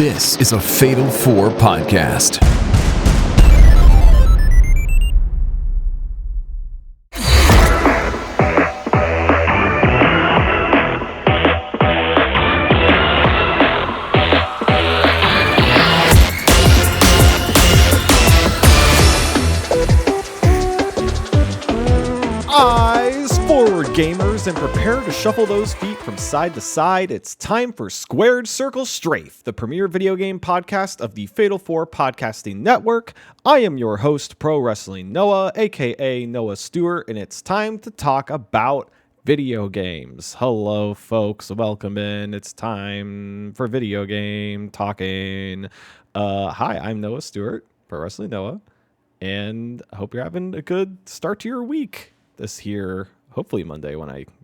This is a Fatal 4 podcast. Eyes forward, gamers, and prepare to shuffle those feet from side to side. It's time for Squared Circle Strafe, the premier video game podcast of the Fatal 4 podcasting network. I am your host, Pro Wrestling Noah, aka Noah Stewart, and it's time to talk about video games. Hello, folks. Welcome in. It's time for video game talking. Hi, I'm Noah Stewart, Pro Wrestling Noah, and I hope you're having a good start to your week. This here, hopefully Monday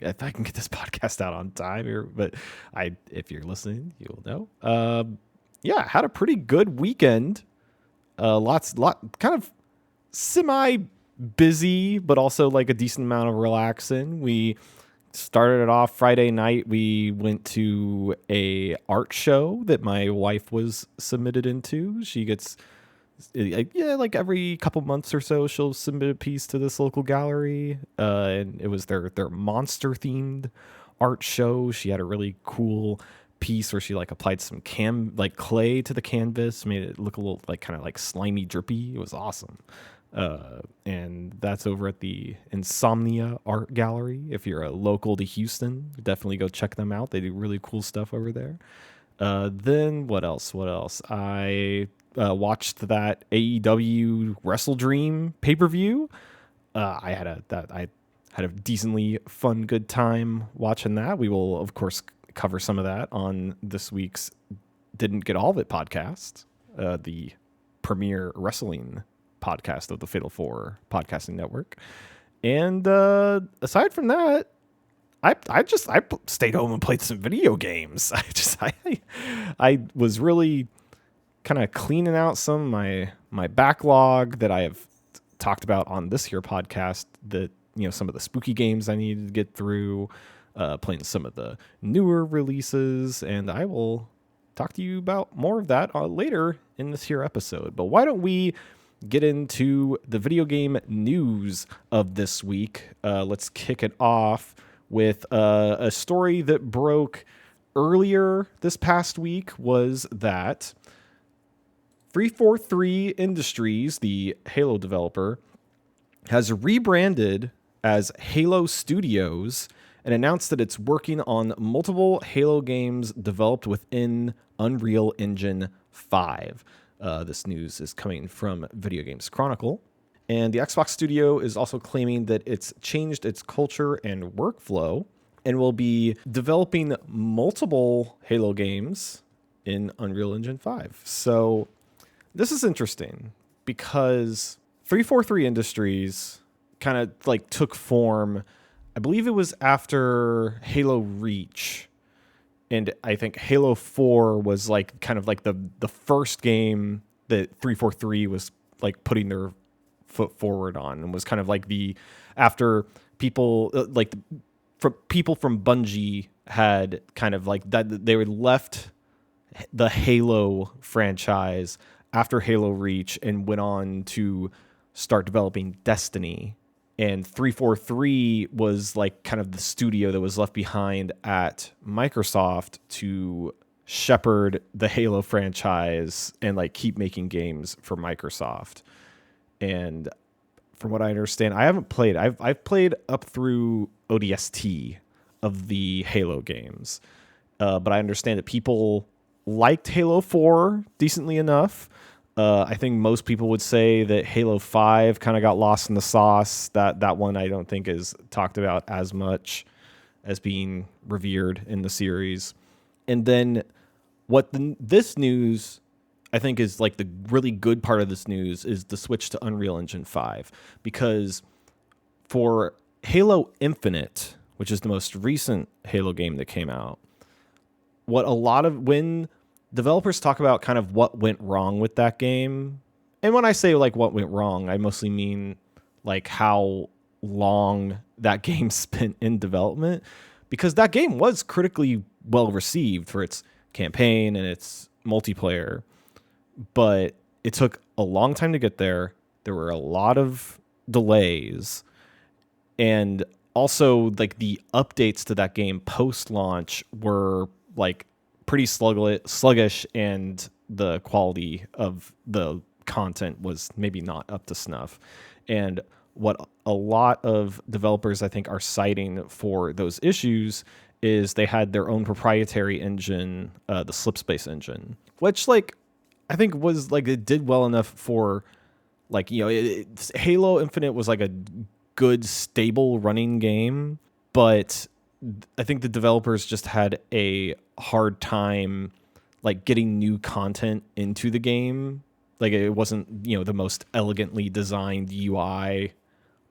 if I can get this podcast out on time here, but if you're listening, you'll know. Had a pretty good weekend. Kind of semi busy, but also like a decent amount of relaxing. We started it off Friday night. We went to a art show that my wife was submitted into. She gets like every couple months or so, she'll submit a piece to this local gallery. And it was their monster themed art show. She had a really cool piece where she like applied some clay to the canvas, made it look a little like kind of like slimy, drippy. It was awesome. And that's over at the Insomnia Art Gallery. If you're a local to Houston, definitely go check them out. They do really cool stuff over there. Then what else? I watched that AEW Wrestle Dream pay-per-view. I had a decently fun, good time watching that. We will, of course, cover some of that on this week's Didn't Get All of It podcast, the premier wrestling podcast of the Fatal 4 podcasting network. And aside from that, I stayed home and played some video games. I was really kind of cleaning out some of my backlog that I have talked about on this here podcast, that, some of the spooky games I needed to get through, playing some of the newer releases, and I will talk to you about more of that later in this here episode. But why don't we get into the video game news of this week? Let's kick it off with a story that broke earlier this past week. Was that 343 Industries, the Halo developer, has rebranded as Halo Studios and announced that it's working on multiple Halo games developed within Unreal Engine 5. This news is coming from Video Games Chronicle. And the Xbox studio is also claiming that it's changed its culture and workflow and will be developing multiple Halo games in Unreal Engine 5. So this is interesting because 343 Industries kind of like took form. I believe it was after Halo Reach. And I think Halo 4 was like kind of like the first game that 343 was like putting their foot forward on, and was kind of like after people people from Bungie had kind of like that, they were left the Halo franchise after Halo Reach and went on to start developing Destiny. And 343 was like kind of the studio that was left behind at Microsoft to shepherd the Halo franchise and like keep making games for Microsoft. And from what I understand, I haven't played. I've played up through ODST of the Halo games, but I understand that people liked Halo 4 decently enough. I think most people would say that Halo 5 kind of got lost in the sauce. That one I don't think is talked about as much as being revered in the series. And then this news, I think, is like the really good part of this news is the switch to Unreal Engine 5. Because for Halo Infinite, which is the most recent Halo game that came out, when developers talk about kind of what went wrong with that game, and when I say like what went wrong, I mostly mean like how long that game spent in development, because that game was critically well received for its campaign and its multiplayer, but it took a long time to get there. There were a lot of delays, and also like the updates to that game post launch were like pretty sluggish, and the quality of the content was maybe not up to snuff. And what a lot of developers I think are citing for those issues is they had their own proprietary engine, the Slipspace engine, which like I think was like it did well enough for like, you know, Halo Infinite was like a good stable running game, but I think the developers just had a hard time like getting new content into the game. Like it wasn't, you know, the most elegantly designed UI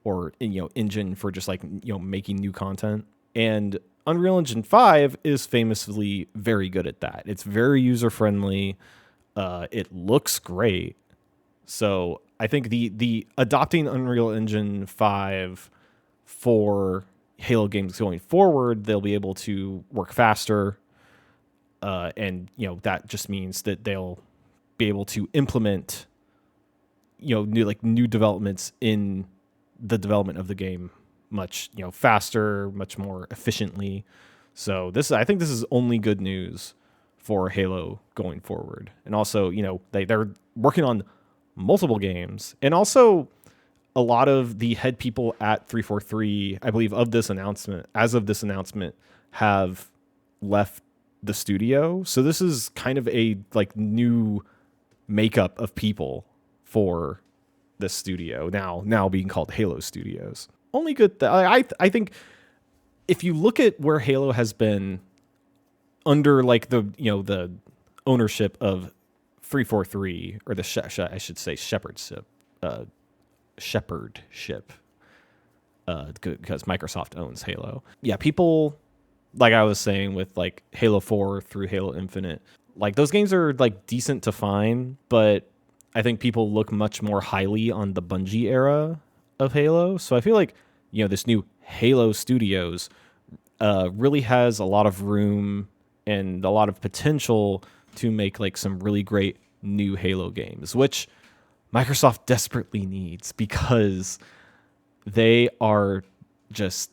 or, you know, engine for just like, you know, making new content. And Unreal Engine 5 is famously very good at that. It's very user friendly. It looks great. So I think the adopting Unreal Engine 5 for Halo games going forward, they'll be able to work faster. And, you know, that just means that they'll be able to implement, you know, new developments in the development of the game much, you know, faster, much more efficiently. So I think this is only good news for Halo going forward. And also, you know, they're working on multiple games, and also a lot of the head people at 343, I believe, of this announcement, have left the studio. So this is kind of a like new makeup of people for the studio now being called Halo Studios. Only good. I think if you look at where Halo has been under like the, you know, the ownership of 343, or the I should say shepherdship, because Microsoft owns Halo. Yeah, people, like I was saying with like Halo 4 through Halo Infinite, like those games are like decent to fine, but I think people look much more highly on the Bungie era of Halo. So I feel like, you know, this new Halo Studios really has a lot of room and a lot of potential to make like some really great new Halo games, which Microsoft desperately needs because they are just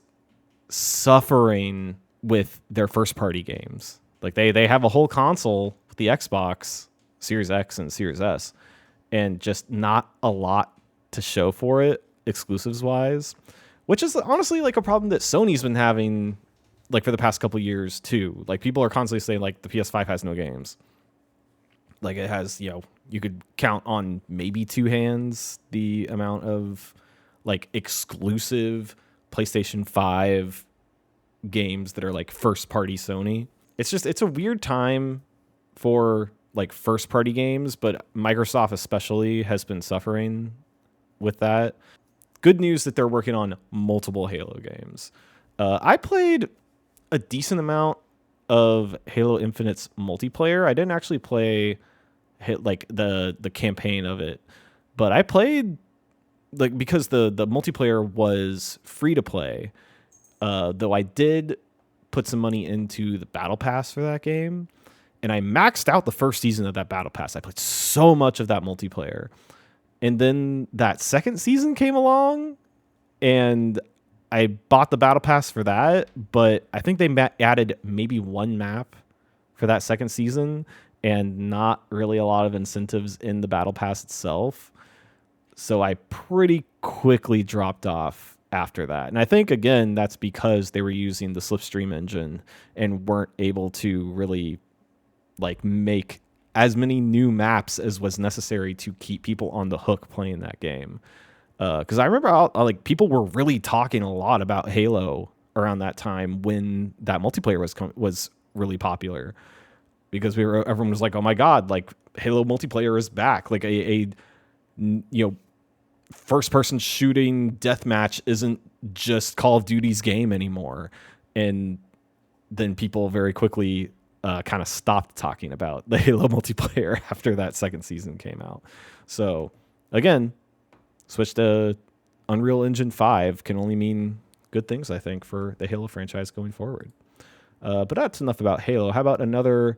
suffering with their first party games. Like they have a whole console with the Xbox Series X and Series S, and just not a lot to show for it exclusives wise, which is honestly like a problem that Sony's been having like for the past couple years too. Like people are constantly saying like the PS5 has no games. Like it has, you know, you could count on maybe two hands the amount of like exclusive PlayStation 5 games that are like first party Sony. It's a weird time for like first party games, but Microsoft especially has been suffering with that. Good news that they're working on multiple Halo games. I played a decent amount of Halo Infinite's multiplayer. I didn't actually play like the campaign of it, but I played like because the multiplayer was free to play. Though I did put some money into the battle pass for that game, and I maxed out the first season of that battle pass. I played so much of that multiplayer, and then that second season came along, and I bought the battle pass for that. But I think they added maybe one map for that second season, and not really a lot of incentives in the battle pass itself. So I pretty quickly dropped off after that. And I think, again, that's because they were using the Slipstream engine and weren't able to really like make as many new maps as was necessary to keep people on the hook playing that game. Because I remember like people were really talking a lot about Halo around that time when that multiplayer was really popular. Because everyone was like, "Oh my god! Like Halo multiplayer is back! Like a you know, first-person shooting deathmatch isn't just Call of Duty's game anymore." And then people very quickly kind of stopped talking about the Halo multiplayer after that second season came out. So again, switch to Unreal Engine 5 can only mean good things, I think, for the Halo franchise going forward. But that's enough about Halo. How about another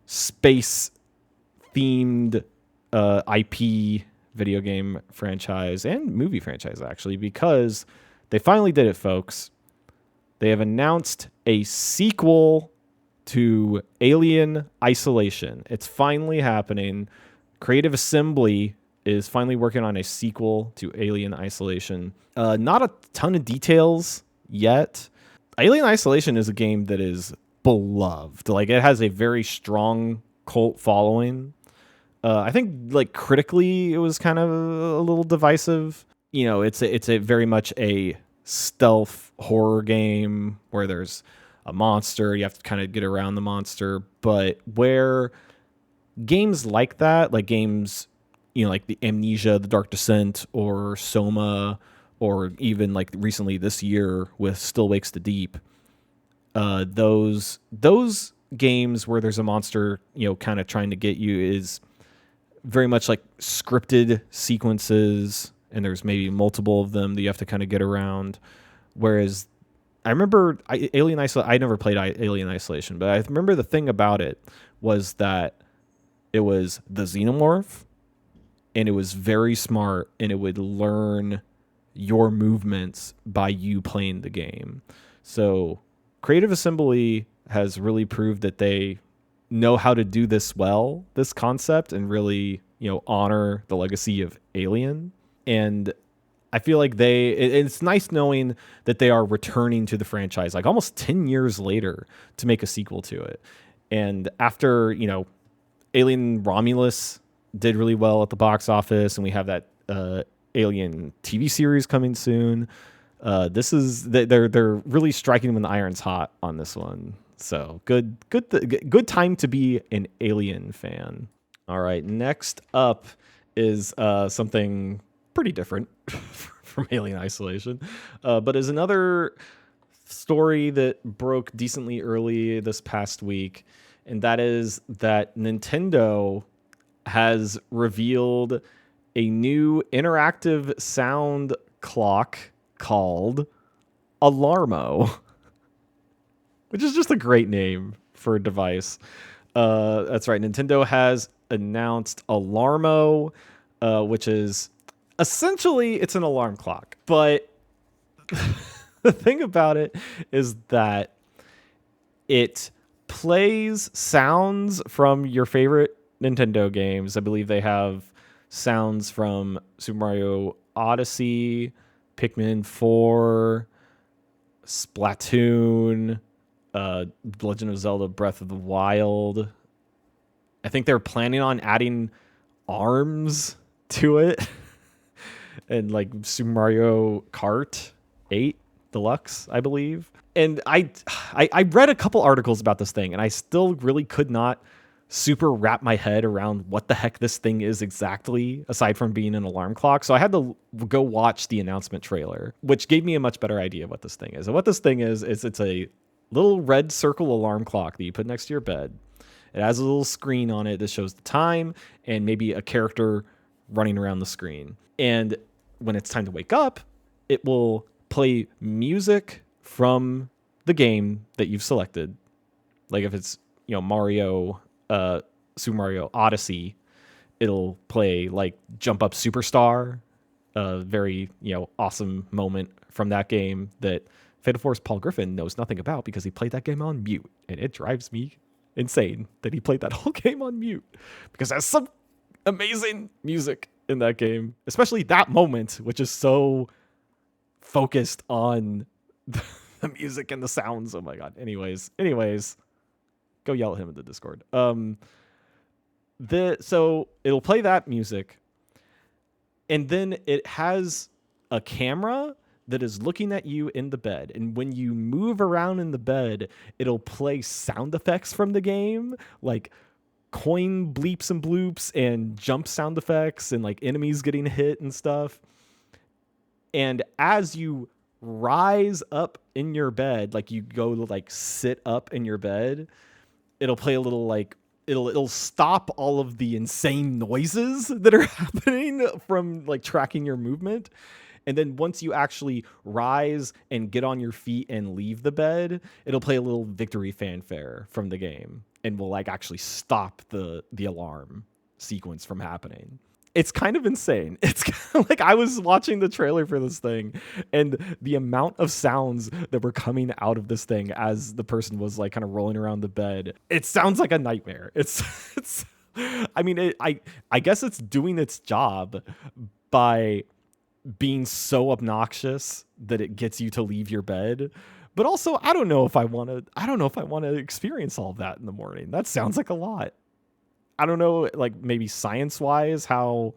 space themed IP video game franchise and movie franchise, actually, because they finally did it, folks. They have announced a sequel to Alien Isolation. It's finally happening. Creative Assembly is finally working on a sequel to Alien Isolation. Not a ton of details yet. Alien Isolation is a game that is beloved. Like, it has a very strong cult following. I think, like, critically, it was kind of a little divisive. You know, it's a very much a stealth horror game where there's a monster. You have to kind of get around the monster. But where games like that, like games, you know, like the Amnesia, the Dark Descent, or Soma, or even like recently this year with Still Wakes the Deep, those games where there's a monster, you know, kind of trying to get you is very much like scripted sequences, and there's maybe multiple of them that you have to kind of get around. Whereas I remember Alien Isolation, I never played Alien Isolation, but I remember the thing about it was that it was the xenomorph, and it was very smart, and it would learn your movements by you playing the game. So Creative Assembly has really proved that they know how to do this well, this concept, and really, you know, honor the legacy of Alien. And I feel like it's nice knowing that they are returning to the franchise like almost 10 years later to make a sequel to it. And after, you know, Alien Romulus did really well at the box office, and we have that Alien TV series coming soon. They're really striking when the iron's hot on this one. So good time to be an Alien fan. All right, next up is something pretty different from Alien Isolation, but is another story that broke decently early this past week, and that is that Nintendo has revealed a new interactive sound clock called Alarmo, which is just a great name for a device. That's right. Nintendo has announced Alarmo, which is essentially it's an alarm clock. But the thing about it is that it plays sounds from your favorite Nintendo games. I believe they have sounds from Super Mario Odyssey, Pikmin 4, Splatoon, Legend of Zelda Breath of the Wild. I think they're planning on adding arms to it. And like Super Mario Kart 8 Deluxe, I believe. And I read a couple articles about this thing, and I still really could not super wrap my head around what the heck this thing is exactly, aside from being an alarm clock. So I had to go watch the announcement trailer, which gave me a much better idea of what this thing is. And what this thing is it's a little red circle alarm clock that you put next to your bed. It has a little screen on it that shows the time and maybe a character running around the screen. And when it's time to wake up, it will play music from the game that you've selected. Like if it's, you know, Mario, Super Mario Odyssey, it'll play like Jump Up Superstar, a very, you know, awesome moment from that game that Fatal Force Paul Griffin knows nothing about because he played that game on mute, and it drives me insane that he played that whole game on mute because there's some amazing music in that game, especially that moment, which is so focused on the music and the sounds. Oh my god. Anyways, go yell at him in the Discord. So it'll play that music, and then it has a camera that is looking at you in the bed. And when you move around in the bed, it'll play sound effects from the game, like coin bleeps and bloops and jump sound effects and like enemies getting hit and stuff. And as you rise up in your bed, like you go to like sit up in your bed, it'll play a little like it'll stop all of the insane noises that are happening from like tracking your movement. And then once you actually rise and get on your feet and leave the bed, it'll play a little victory fanfare from the game and will like actually stop the alarm sequence from happening. It's kind of insane. It's kind of like I was watching the trailer for this thing, and the amount of sounds that were coming out of this thing as the person was like kind of rolling around the bed. It sounds like a nightmare. It's I mean, I guess it's doing its job by being so obnoxious that it gets you to leave your bed. But also, I don't know if I want to experience all of that in the morning. That sounds like a lot. I don't know, like maybe science-wise, how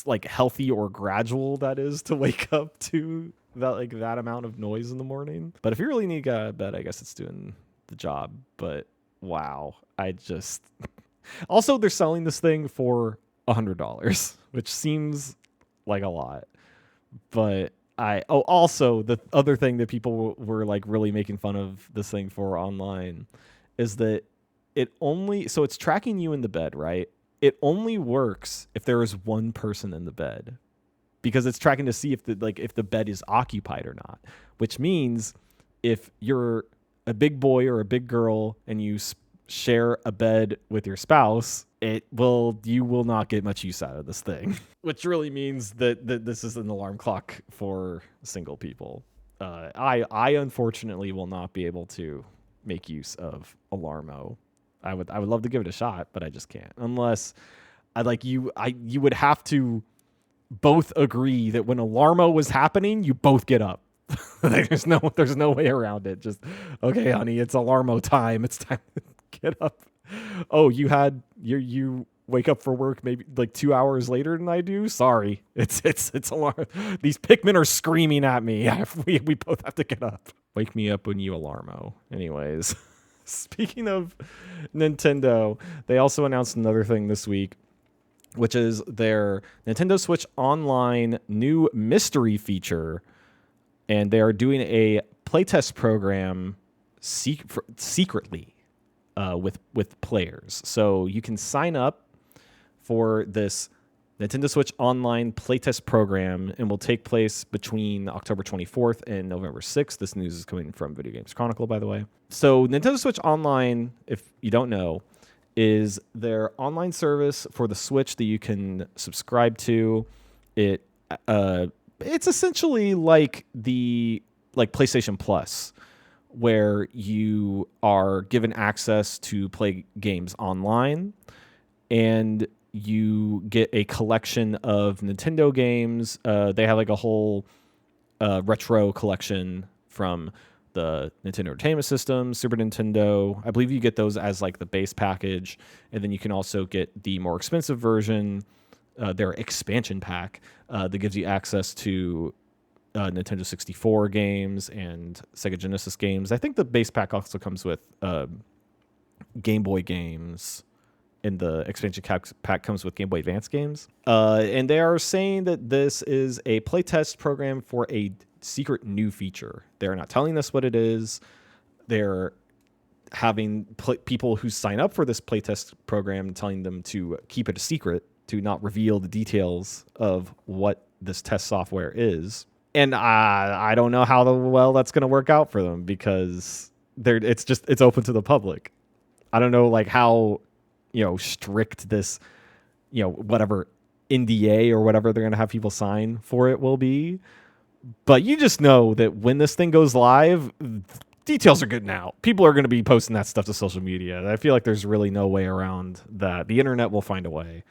like healthy or gradual that is to wake up to that amount of noise in the morning. But if you really need to get out of bed, I guess it's doing the job. But wow, also they're selling this thing for $100, which seems like a lot. But also the other thing that people were like really making fun of this thing for online is that it's tracking you in the bed, right? It only works if there is one person in the bed, because it's tracking to see if the bed is occupied or not, which means if you're a big boy or a big girl and you share a bed with your spouse, you will not get much use out of this thing, which really means that this is an alarm clock for single people. I unfortunately will not be able to make use of Alarmo. I would love to give it a shot, but I just can't, unless you would have to both agree that when Alarmo was happening, you both get up. There's no way around it. Just, okay, honey, it's Alarmo time. It's time to get up. Oh, you wake up for work maybe like 2 hours later than I do. Sorry, it's alarm. These Pikmin are screaming at me. We both have to get up. Wake me up when you Alarmo. Anyways, speaking of Nintendo, they also announced another thing this week, which is their Nintendo Switch Online new mystery feature, and they are doing a playtest program secretly with players. So you can sign up for this Nintendo Switch Online playtest program, and will take place between October 24th and November 6th. This news is coming from Video Games Chronicle, by the way. So Nintendo Switch Online, if you don't know, is their online service for the Switch that you can subscribe to. It's essentially like PlayStation Plus, where you are given access to play games online, and you get a collection of Nintendo games. They have like a whole retro collection from the Nintendo Entertainment System, Super Nintendo. I believe you get those as like the base package, and then you can also get the more expensive version, their expansion pack, that gives you access to Nintendo 64 games and Sega Genesis games. I think the base pack also comes with Game Boy games, and the expansion pack comes with Game Boy Advance games. And they are saying that this is a playtest program for a secret new feature. They're not telling us what it is. They're having people who sign up for this playtest program telling them to keep it a secret, to not reveal the details of what this test software is. And I don't know how well that's going to work out for them, because it's open to the public. I don't know like how strict this whatever NDA or whatever they're going to have people sign for it will be. But you just know that when this thing goes live, details are good now. People are going to be posting that stuff to social media. I feel like there's really no way around that. The internet will find a way.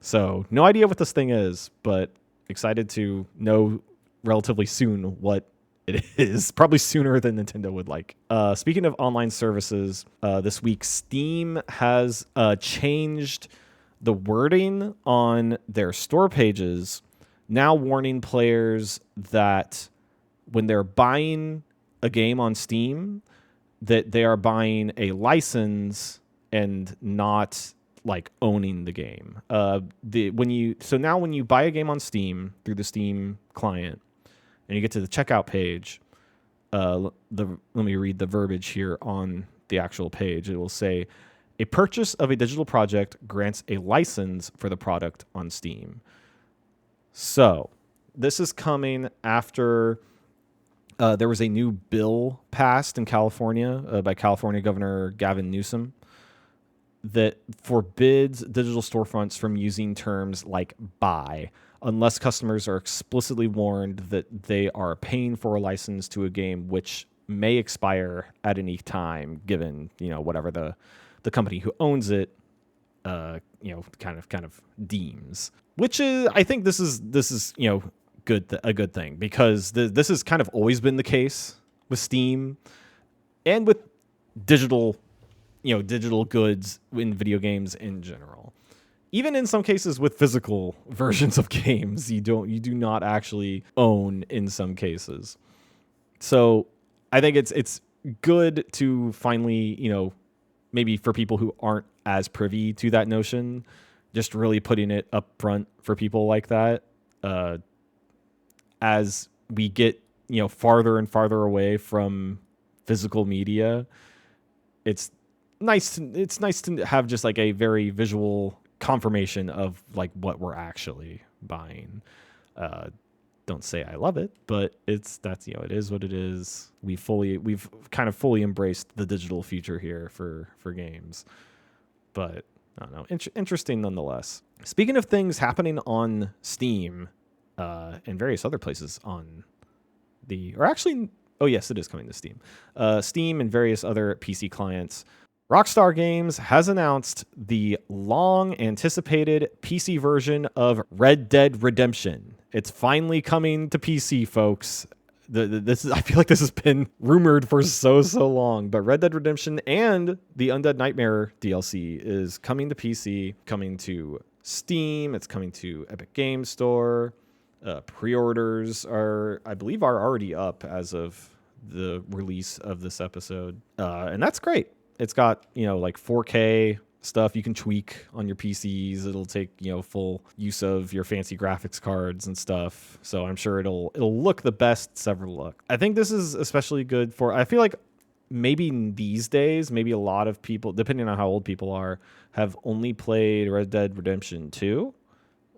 So no idea what this thing is, but excited to know relatively soon what it is. Probably sooner than Nintendo would like. Speaking of online services, this week Steam has changed the wording on their store pages, now warning players that when they're buying a game on Steam, that they are buying a license and not like owning the game. When you buy a game on Steam through the Steam client, and you get to the checkout page, let me read the verbiage here on the actual page. It will say, a purchase of a digital project grants a license for the product on Steam. So this is coming after there was a new bill passed in California by California Governor Gavin Newsom, that forbids digital storefronts from using terms like buy unless customers are explicitly warned that they are paying for a license to a game which may expire at any time, given, whatever the company who owns it, kind of deems. Which is, I think this is a good thing, because this has kind of always been the case with Steam and with digital goods in video games in general. Even in some cases with physical versions of games, you do not actually own in some cases. So I think it's good to finally, maybe for people who aren't as privy to that notion, just really putting it up front for people like that. As we get, farther and farther away from physical media, it's nice to have just like a very visual confirmation of like what we're actually buying. Don't say I love it, but it is what it is. We've kind of fully embraced the digital future here for games, but I don't know, interesting nonetheless. Speaking of things happening on Steam, and various other places on yes, it is coming to Steam. Steam and various other PC clients. Rockstar Games has announced the long-anticipated PC version of Red Dead Redemption. It's finally coming to PC, folks. I feel like this has been rumored for so long, but Red Dead Redemption and the Undead Nightmare DLC is coming to PC, coming to Steam. It's coming to Epic Games Store. Pre-orders I believe are already up as of the release of this episode, and that's great. It's got, like 4K stuff you can tweak on your PCs. It'll take, full use of your fancy graphics cards and stuff. So I'm sure it'll look the best several look. I think this is especially good I feel like maybe these days, maybe a lot of people, depending on how old people are, have only played Red Dead Redemption 2.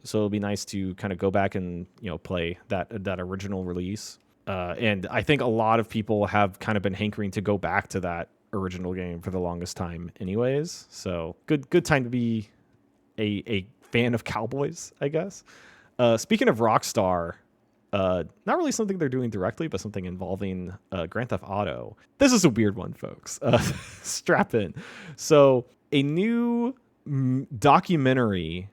So it'll be nice to kind of go back and, play that original release. And I think a lot of people have kind of been hankering to go back to that original game for the longest time anyways. So good time to be a fan of cowboys, I guess. Speaking of Rockstar, not really something they're doing directly, but something involving Grand Theft Auto. This is a weird one, folks. Strap in. So a new documentary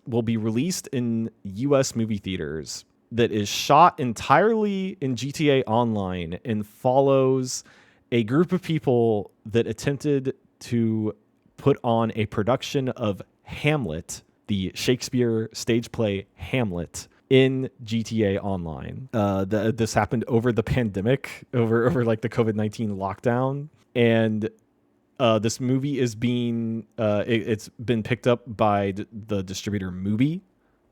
will be released in US movie theaters that is shot entirely in GTA Online and follows a group of people that attempted to put on a production of Hamlet, the Shakespeare stage play Hamlet, in GTA Online. This happened over the pandemic, over like the COVID-19 lockdown, and this movie is it's been picked up by the distributor Mubi,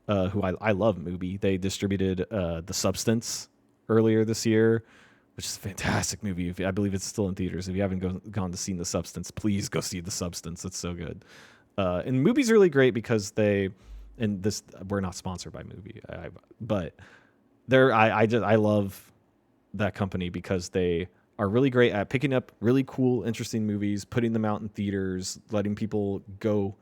who I love Mubi. They distributed The Substance earlier this year, which is a fantastic movie. I believe it's still in theaters. If you haven't gone to see The Substance, please go see The Substance. It's so good. And Mubi's really great because we're not sponsored by Mubi, but I love that company because they are really great at picking up really cool, interesting movies, putting them out in theaters, letting people go,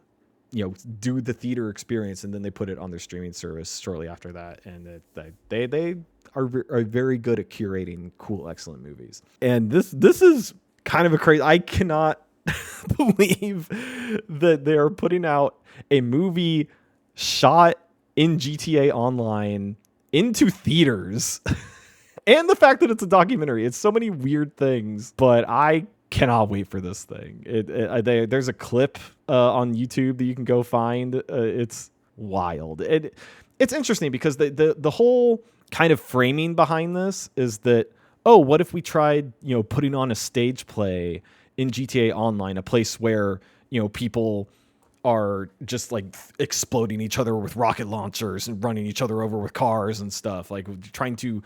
do the theater experience, and then they put it on their streaming service shortly after that. And they are very good at curating cool, excellent movies. And this is kind of a crazy. I cannot believe that they are putting out a movie shot in GTA Online into theaters. And the fact that it's a documentary. It's so many weird things, but I cannot wait for this thing. There's a clip on YouTube that you can go find. It's wild. It's interesting because the whole kind of framing behind this is that, what if we tried, putting on a stage play in GTA Online, a place where, people are just like exploding each other with rocket launchers and running each other over with cars and stuff, like trying to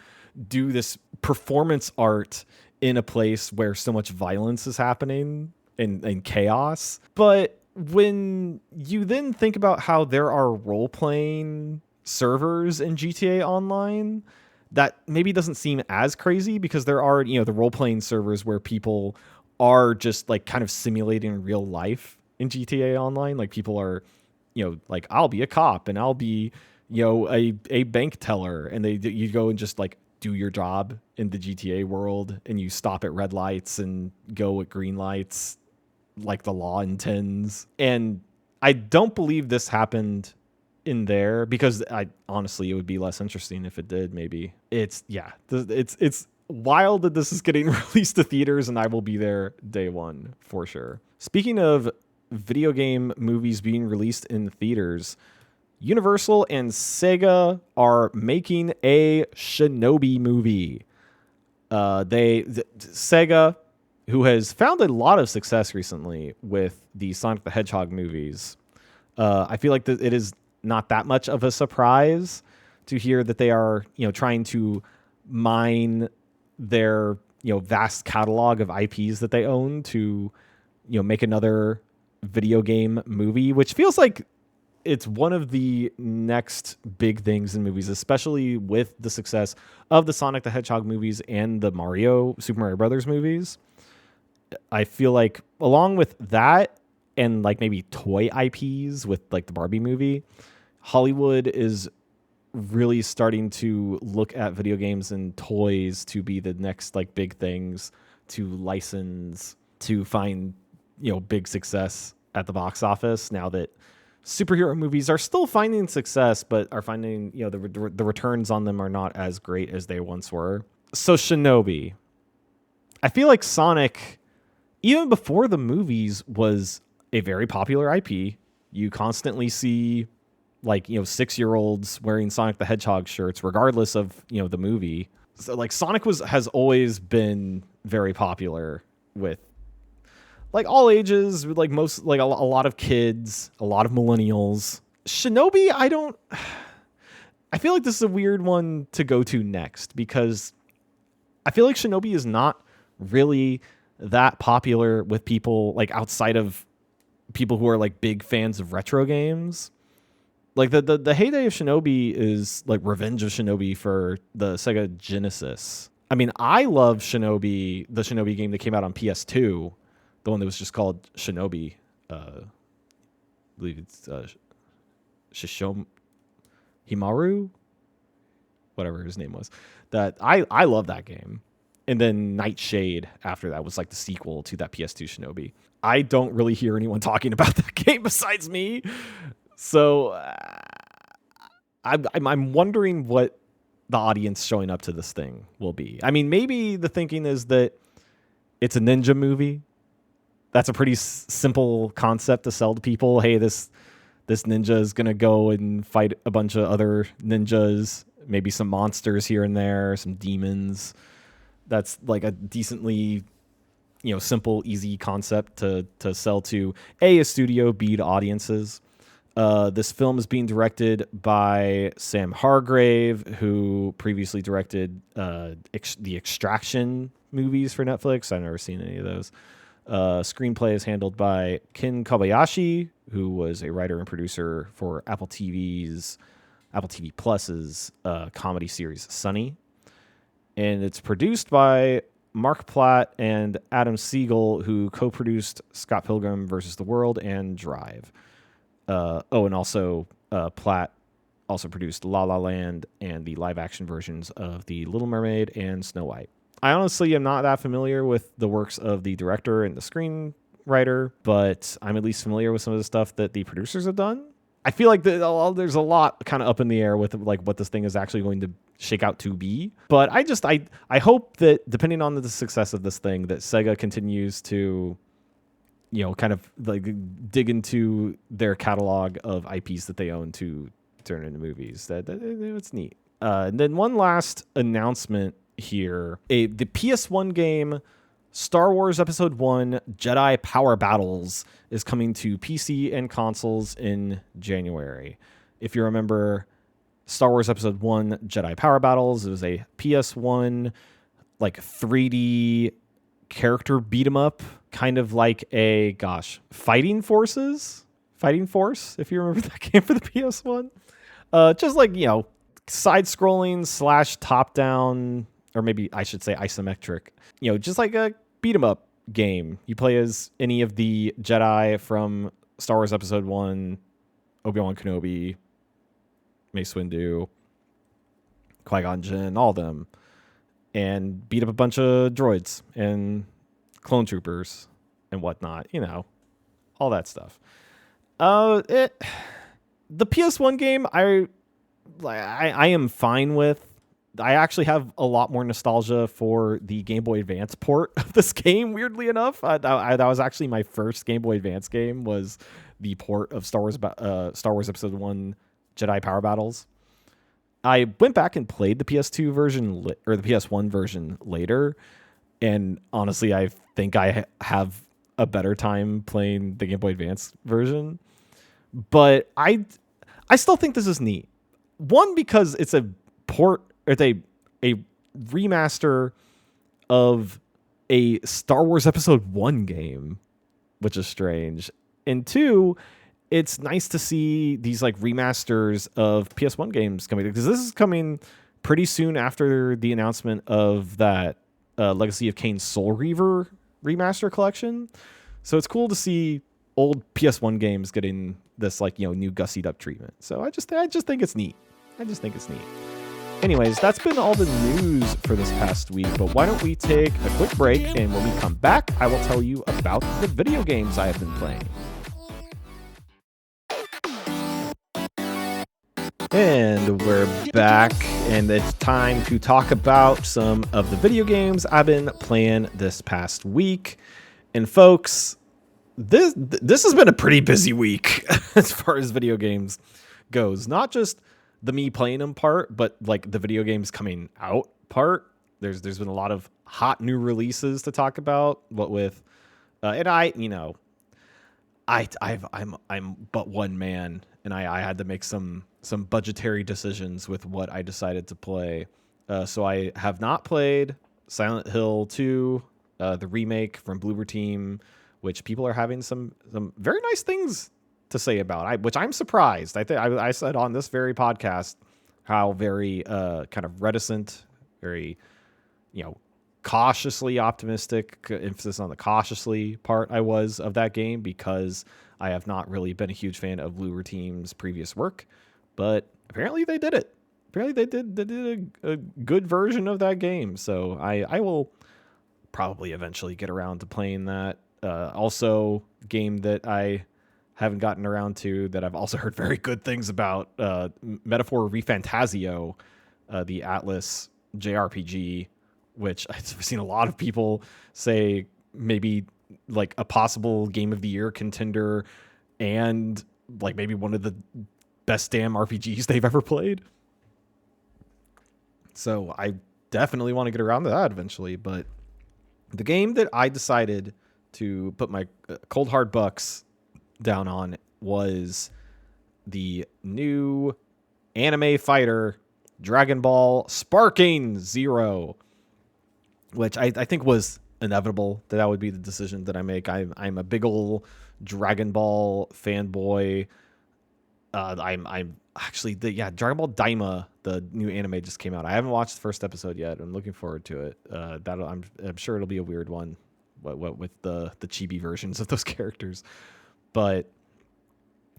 do this performance art in a place where so much violence is happening and chaos. But when you then think about how there are role-playing servers in GTA Online, that maybe doesn't seem as crazy because there are, the role-playing servers where people are just like kind of simulating real life in GTA Online. Like people are, like I'll be a cop and I'll be, a bank teller, and you go and just like do your job in the GTA world, and you stop at red lights and go at green lights like the law intends. And I don't believe this happened in there, because I honestly, it would be less interesting if it did. Maybe it's wild that this is getting released to theaters, and I will be there day one for sure. Speaking of video game movies being released in theaters, Universal and Sega are making a Shinobi movie. Sega, who has found a lot of success recently with the Sonic the Hedgehog movies, I feel like it is not that much of a surprise to hear that they are, trying to mine their, vast catalog of IPs that they own to, make another video game movie, which feels like it's one of the next big things in movies, especially with the success of the Sonic the Hedgehog movies and the Super Mario Brothers movies. I feel like along with that and like maybe toy IPs with like the Barbie movie, Hollywood is really starting to look at video games and toys to be the next like big things to license, to find, big success at the box office, now that superhero movies are still finding success, but are finding, the returns on them are not as great as they once were. So Shinobi, I feel like Sonic, even before the movies, was a very popular IP. You constantly see like, 6-year-olds wearing Sonic the Hedgehog shirts, regardless of, the movie. So like Sonic has always been very popular with like all ages, like most, like a lot of kids, a lot of millennials. Shinobi, I feel like this is a weird one to go to next, because I feel like Shinobi is not really that popular with people like outside of people who are like big fans of retro games. Like the heyday of Shinobi is like Revenge of Shinobi for the Sega Genesis. I mean, I love Shinobi, the Shinobi game that came out on PS2, the one that was just called Shinobi. I believe it's Himaru, whatever his name was. That I love that game. And then Nightshade after that was like the sequel to that PS2 Shinobi. I don't really hear anyone talking about that game besides me. So I'm wondering what the audience showing up to this thing will be. I mean, maybe the thinking is that it's a ninja movie. That's a pretty simple concept to sell to people. Hey, this ninja is going to go and fight a bunch of other ninjas, maybe some monsters here and there, some demons. That's like a decently, simple, easy concept to sell to a studio, B, to audiences. This film is being directed by Sam Hargrave, who previously directed the Extraction movies for Netflix. I've never seen any of those. Screenplay is handled by Ken Kobayashi, who was a writer and producer for Apple TV Plus's comedy series Sunny. And it's produced by Mark Platt and Adam Siegel, who co-produced Scott Pilgrim vs. the World and Drive. And also Platt also produced La La Land and the live-action versions of The Little Mermaid and Snow White. I honestly am not that familiar with the works of the director and the screenwriter, but I'm at least familiar with some of the stuff that the producers have done. I feel like there's a lot kind of up in the air with like what this thing is actually going to shake out to be. But I hope that depending on the success of this thing, that Sega continues to, kind of like dig into their catalog of IPs that they own to turn into movies. It's neat. And then one last announcement here. The PS1 game Star Wars Episode 1 Jedi Power Battles is coming to PC and consoles in January. If you remember Star Wars Episode 1 Jedi Power Battles, it was a PS1 like 3D character beat 'em up, kind of like Fighting Force, if you remember that game for the PS1. Just like, side-scrolling / top-down, or maybe I should say isometric, just like a beat 'em up game. You play as any of the Jedi from Star Wars Episode 1, Obi-Wan Kenobi, Mace Windu, Qui-Gon Jinn, all of them, and beat up a bunch of droids and clone troopers and whatnot, all that stuff. The PS1 game, I am fine with. I actually have a lot more nostalgia for the Game Boy Advance port of this game. Weirdly enough, that was actually my first Game Boy Advance game. Was the port of Star Wars Episode 1 Jedi Power Battles. I went back and played the PS2 version or the PS1 version later, and honestly, I think I have a better time playing the Game Boy Advance version. But I still think this is neat. One, because it's a port, it's a remaster of a Star Wars Episode 1 game, which is strange. And two, it's nice to see these like remasters of PS1 games coming, because this is coming pretty soon after the announcement of that Legacy of Kain Soul Reaver remaster collection. So it's cool to see old PS1 games getting this new gussied up treatment. So I just think it's neat. Anyways, that's been all the news for this past week, but why don't we take a quick break, and when we come back, I will tell you about the video games I have been playing. And we're back, and it's time to talk about some of the video games I've been playing this past week. And folks, this has been a pretty busy week as far as video games goes. Not just the me playing them part, but like the video games coming out part. There's been a lot of hot new releases to talk about. What with and I'm but one man, and I had to make some budgetary decisions with what I decided to play. So I have not played Silent Hill 2, the remake from Bloober Team, which people are having some very nice things to say about. Which I'm surprised. I said on this very podcast how very kind of reticent, very cautiously optimistic, emphasis on the cautiously part I was of that game, because I have not really been a huge fan of Bloober Team's previous work. But apparently they did it. Apparently they did a good version of that game. So I will probably eventually get around to playing that. Also, game that I haven't gotten around to that I've also heard very good things about, Metaphor ReFantazio, the Atlas JRPG, which I've seen a lot of people say maybe like a possible Game of the Year contender, and like maybe one of the best damn RPGs they've ever played. So I definitely want to get around to that eventually. But the game that I decided to put my cold hard bucks down on was the new anime fighter Dragon Ball Sparking Zero, which I think was inevitable that would be the decision that I make. I'm a big ol' Dragon Ball fanboy. I'm actually Dragon Ball Daima, the new anime, just came out. I haven't watched the first episode yet. I'm looking forward to it. I'm sure it'll be a weird one, what with the chibi versions of those characters. But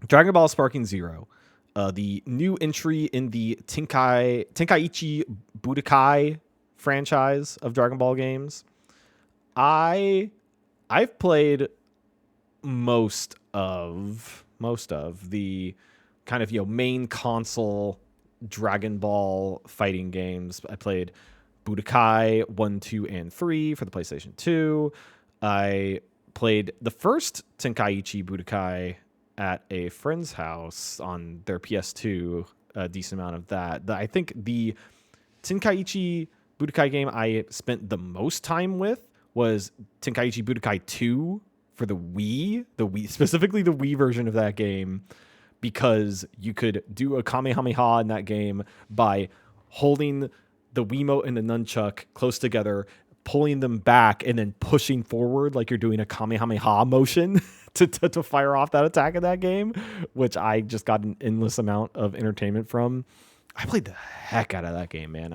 Dragon Ball Sparking Zero, the new entry in the Tenkaichi Budokai franchise of Dragon Ball games. I've played most of the kind of main console Dragon Ball fighting games. I played Budokai 1, 2, and 3 for the PlayStation 2. I played the first Tenkaichi Budokai at a friend's house on their PS2, a decent amount of that. I think the Tenkaichi Budokai game I spent the most time with was Tenkaichi Budokai 2 for the Wii, specifically the Wii version of that game, because you could do a Kamehameha in that game by holding the Wiimote and the nunchuck close together, pulling them back, and then pushing forward like you're doing a Kamehameha motion to fire off that attack in that game, which I just got an endless amount of entertainment from. I played the heck out of that game, man.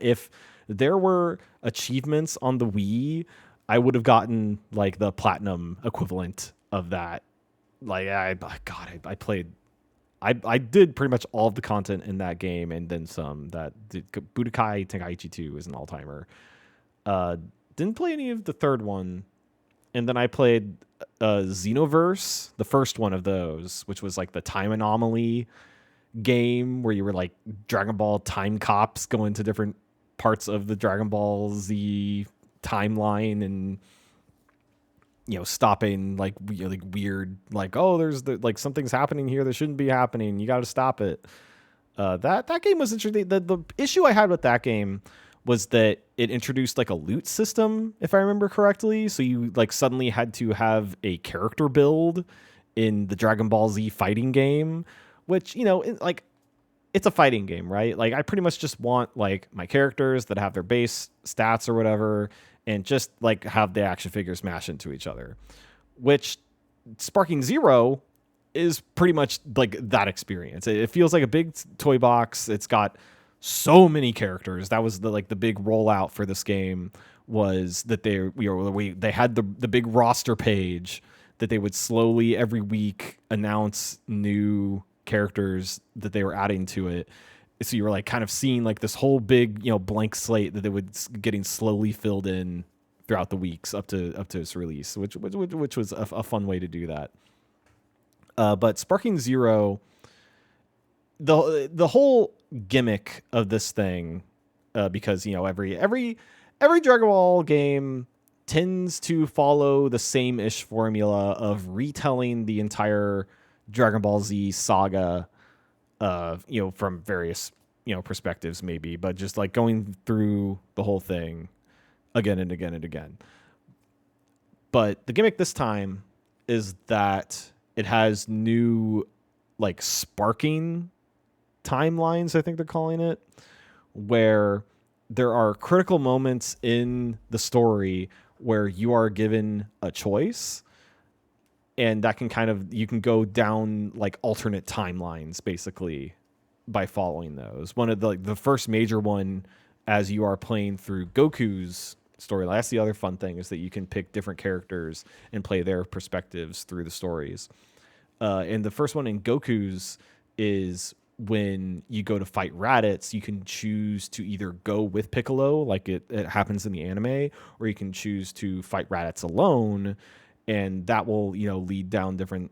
If there were achievements on the Wii, I would have gotten like the platinum equivalent of that. Like I played. I did pretty much all of the content in that game and then some. Budokai Tenkaichi 2 is an all-timer. Didn't play any of the third one. And then I played Xenoverse, the first one of those, which was like the time anomaly game where you were like Dragon Ball time cops going to different parts of the Dragon Ball Z timeline and stopping like weird there's like something's happening here that shouldn't be happening. You got to stop it. That game was interesting. The issue I had with that game was that it introduced like a loot system, if I remember correctly. So you like suddenly had to have a character build in the Dragon Ball Z fighting game, which, it's a fighting game, right? Like I pretty much just want like my characters that have their base stats or whatever and just like have the action figures smash into each other, which Sparking Zero is pretty much like that experience. It feels like a big toy box. It's got so many characters. That was the big rollout for this game, was that they had the big roster page that they would slowly every week announce new characters that they were adding to it. So you were like kind of seeing like this whole big, blank slate that they would getting slowly filled in throughout the weeks up to its release, which was a fun way to do that. But Sparking Zero, the whole gimmick of this thing, because every Dragon Ball game tends to follow the same-ish formula of retelling the entire Dragon Ball Z saga, from various perspectives maybe, but just like going through the whole thing again and again and again. But the gimmick this time is that it has new like sparking timelines, I think they're calling it, where there are critical moments in the story where you are given a choice, and that can you can go down like alternate timelines basically by following those. One of the first major one, as you are playing through Goku's storyline. That's the other fun thing, is that you can pick different characters and play their perspectives through the stories. And the first one in Goku's is when you go to fight Raditz, you can choose to either go with Piccolo, like it happens in the anime, or you can choose to fight Raditz alone, and that will, lead down different,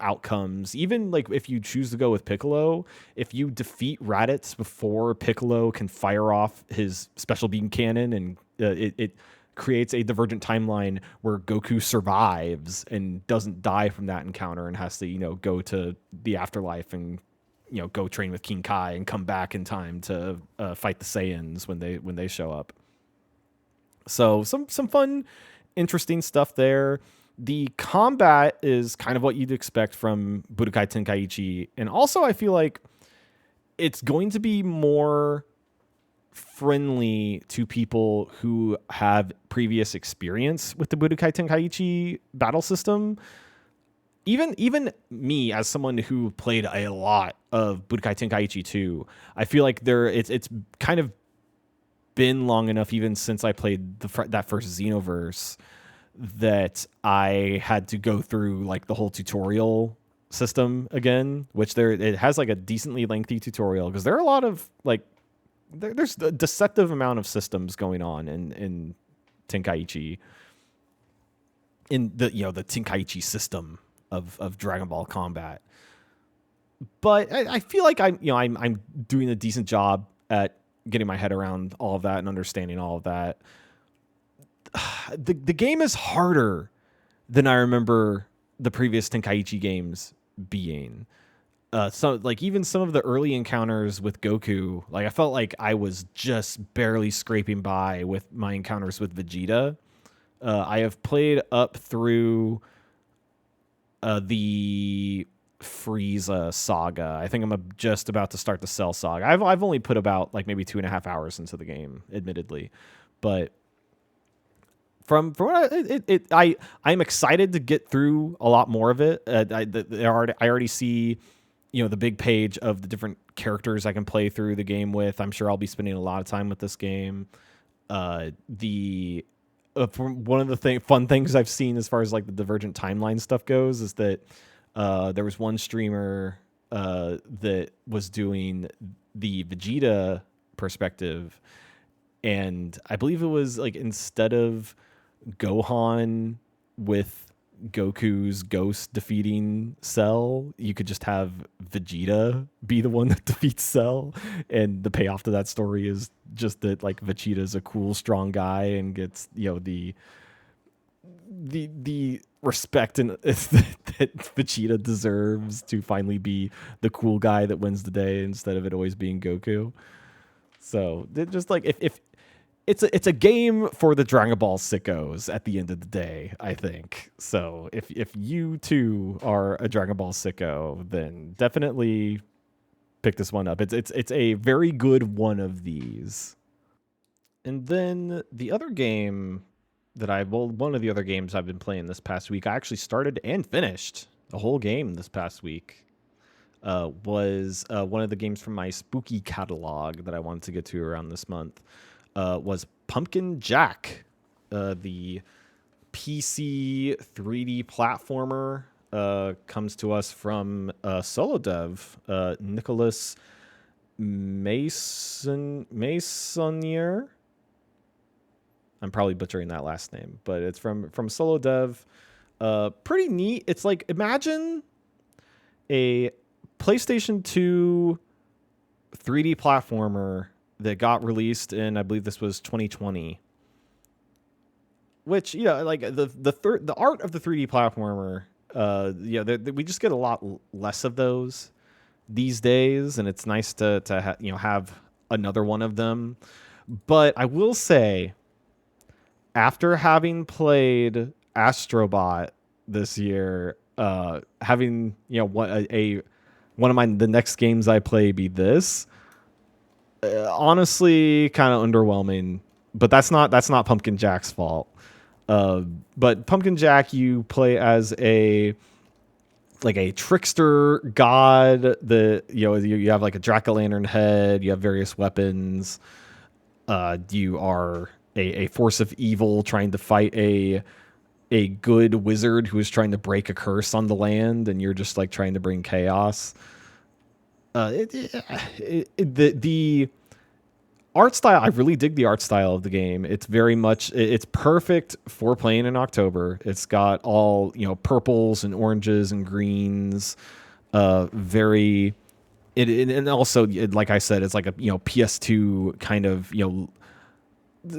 outcomes. Even like if you choose to go with Piccolo, if you defeat Raditz before Piccolo can fire off his special beam cannon, and it creates a divergent timeline where Goku survives and doesn't die from that encounter and has to, go to the afterlife and, go train with King Kai and come back in time to fight the Saiyans when they show up. So some fun, interesting stuff there. The combat is kind of what you'd expect from Budokai Tenkaichi. And also I feel like it's going to be more friendly to people who have previous experience with the Budokai Tenkaichi battle system. Even me, as someone who played a lot of Budokai Tenkaichi 2, I feel like it's kind of been long enough, even since I played that first Xenoverse, that I had to go through like the whole tutorial system again, which it has like a decently lengthy tutorial, because there are a lot of like there's a deceptive amount of systems going on in Tenkaichi, in the the Tenkaichi system of Dragon Ball combat. But I feel like I'm doing a decent job at getting my head around all of that and understanding all of that. The game is harder than I remember the previous Tenkaichi games being. So like even some of the early encounters with Goku, like I felt like I was just barely scraping by with my encounters with Vegeta. I have played up through the Frieza saga. I think I'm just about to start the Cell saga. I've only put about like maybe 2.5 hours into the game, admittedly, but from what I'm excited to get through a lot more of it. I already see, the big page of the different characters I can play through the game with. I'm sure I'll be spending a lot of time with this game. The from one of the fun things I've seen as far as like the Divergent timeline stuff goes is that there was one streamer that was doing the Vegeta perspective, and I believe it was like instead of Gohan with Goku's ghost defeating Cell, you could just have Vegeta be the one that defeats Cell, and the payoff to that story is just that like Vegeta's a cool, strong guy and gets the respect and that Vegeta deserves to finally be the cool guy that wins the day instead of it always being Goku. So just like if it's a game for the Dragon Ball sickos at the end of the day, I think. So if you too are a Dragon Ball sicko, then definitely pick this one up. It's a very good one of these. And then the other game one of the other games I've been playing this past week, I actually started and finished the whole game this past week. Was one of the games from my spooky catalog that I wanted to get to around this month. Was Pumpkin Jack, the PC 3D platformer, comes to us from solo dev Nicholas Masonier. I'm probably butchering that last name, but it's from solo dev. Pretty neat. It's like, imagine a PlayStation 2 3D platformer that got released in, I believe this was 2020. Which, like the art of the 3D platformer, we just get a lot less of those these days, and it's nice to have another one of them. But I will say, after having played Astrobot this year, having one of the next games I play be this, honestly kind of underwhelming. But that's not Pumpkin Jack's fault. But Pumpkin Jack, you play as a trickster god that you have like a jack-o'-lantern head, you have various weapons, you are a force of evil trying to fight a good wizard who is trying to break a curse on the land, and you're just like trying to bring chaos. The art style, I really dig the art style of the game. It's very much, it's perfect for playing in October. It's got all, purples and oranges and greens, and also, like I said, it's like a, PS2 kind of,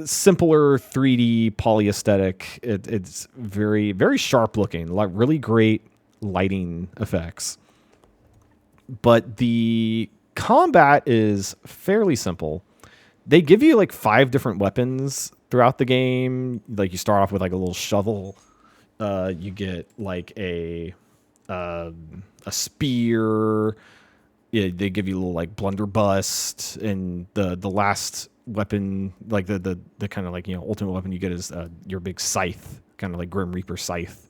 simpler 3D polyaesthetic. It's very, very sharp looking, like really great lighting effects. But the combat is fairly simple. They give you like 5 different weapons throughout the game. Like you start off with like a little shovel. You get like a spear. Yeah, they give you a little like blunderbuss, and the last weapon, like the kind of like ultimate weapon you get is your big scythe, kind of like Grim Reaper scythe.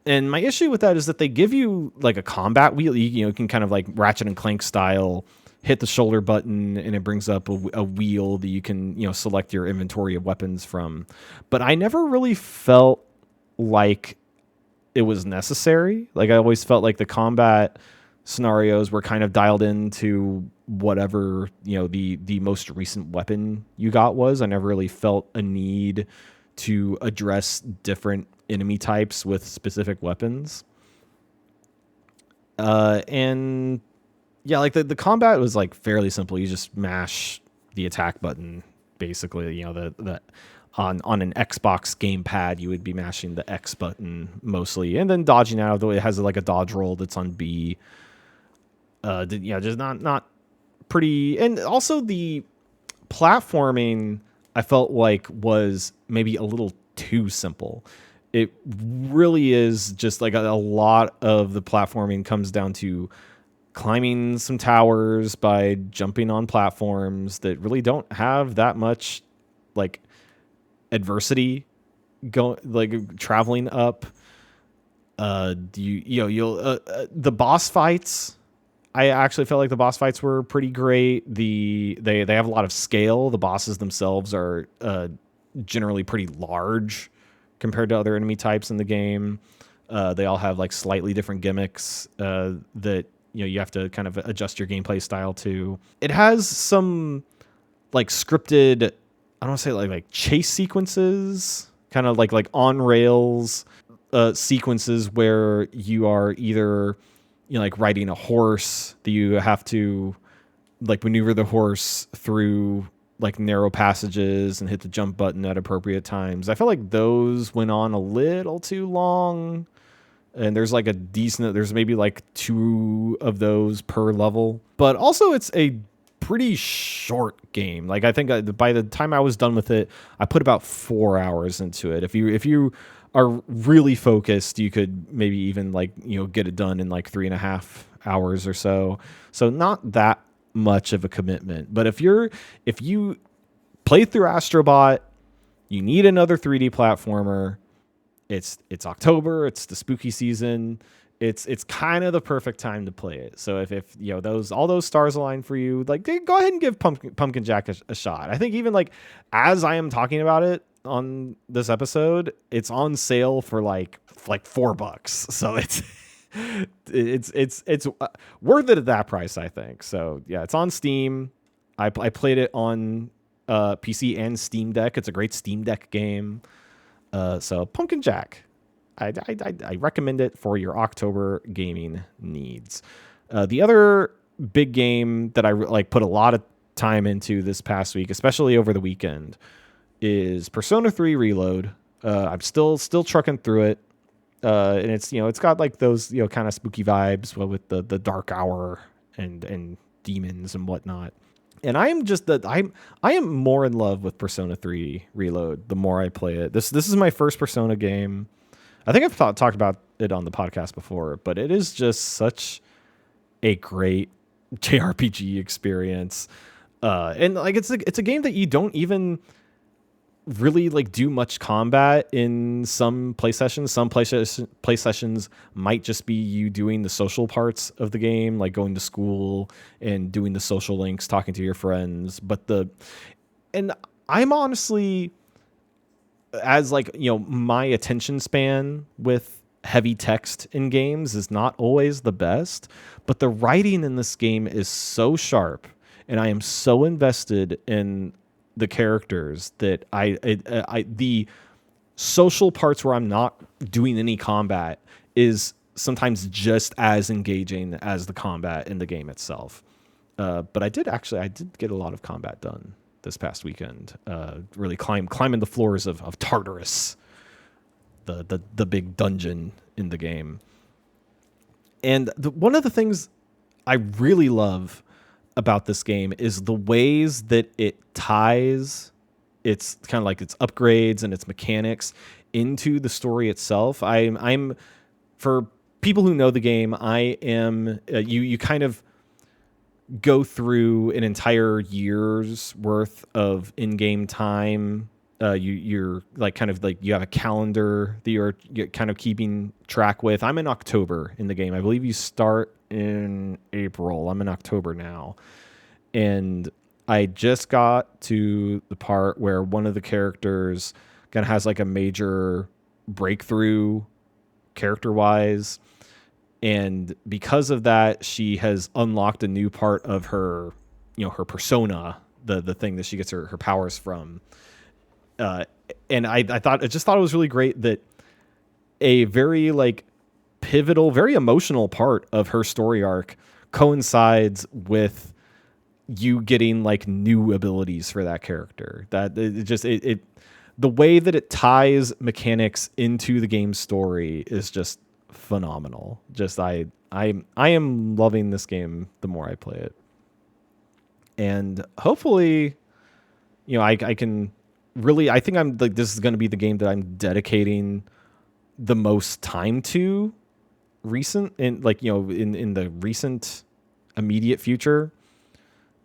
And my issue with that is that they give you like a combat wheel. You can kind of like Ratchet and Clank style, hit the shoulder button and it brings up a wheel that you can select your inventory of weapons from. But I never really felt like it was necessary. Like I always felt like the combat scenarios were kind of dialed into whatever the most recent weapon you got was. I never really felt a need to address different enemy types with specific weapons. And yeah, like the combat was like fairly simple. You just mash the attack button, basically. The on an Xbox gamepad, you would be mashing the X button mostly, and then dodging out of the way. It has like a dodge roll that's on B. Just not pretty. And also the platforming, I felt like, was maybe a little too simple. It really is just like a lot of the platforming comes down to climbing some towers by jumping on platforms that really don't have that much like adversity traveling up. The boss fights, I actually felt like the boss fights were pretty great. They have a lot of scale. The bosses themselves are generally pretty large compared to other enemy types in the game. They all have like slightly different gimmicks that you have to kind of adjust your gameplay style to. It has some like scripted, I don't want to say like chase sequences, kind of like on rails sequences where you are either like riding a horse that you have to like maneuver the horse through like narrow passages and hit the jump button at appropriate times. I felt like those went on a little too long, and there's like there's maybe like 2 of those per level, but also it's a pretty short game. Like I think by the time I was done with it, I put about 4 hours into it. If you are really focused, you could maybe even like get it done in like 3.5 hours or so. So not that much of a commitment. But if you play through Astrobot, you need another 3D platformer. It's October, it's the spooky season. It's kind of the perfect time to play it. So if all those stars align for you, like go ahead and give Pumpkin Jack a shot. I think even like as I am talking about it on this episode, it's on sale for like $4. So it's worth it at that price, I think. So yeah, it's on Steam. I played it on PC and Steam Deck. It's a great Steam Deck game. So Pumpkin Jack, I recommend it for your October gaming needs. The other big game that I put a lot of time into this past week, especially over the weekend, is Persona 3 Reload. I'm still trucking through it. And it's got like those kind of spooky vibes with the dark hour and demons and whatnot. And I am more in love with Persona 3 Reload the more I play it. This is my first Persona game. I think I've talked about it on the podcast before, but it is just such a great JRPG experience. And like it's a game that you don't even really like do much combat in some play sessions. Some play sessions might just be you doing the social parts of the game, like going to school and doing the social links, talking to your friends. And I'm honestly, as like, my attention span with heavy text in games is not always the best, but the writing in this game is so sharp and I am so invested in the characters that the social parts where I'm not doing any combat is sometimes just as engaging as the combat in the game itself. But I did get a lot of combat done this past weekend. Really climbing the floors of Tartarus, the big dungeon in the game. And one of the things I really love about this game is the ways that it ties its kind of like its upgrades and its mechanics into the story itself. I'm for people who know the game, I am you kind of go through an entire year's worth of in-game time. You're like kind of like you have a calendar that you're kind of keeping track with. I'm in October in the game. I believe you start in April. I'm in October now. And I just got to the part where one of the characters kind of has like a major breakthrough character-wise. And because of that, she has unlocked a new part of her, her persona, the thing that she gets her powers from. And I just thought it was really great that a very like pivotal, very emotional part of her story arc coincides with you getting like new abilities for that character. That the way that it ties mechanics into the game's story is just phenomenal. Just I am loving this game the more I play it. And hopefully, I can really, I think I'm like, this is going to be the game that I'm dedicating the most time to in the recent immediate future.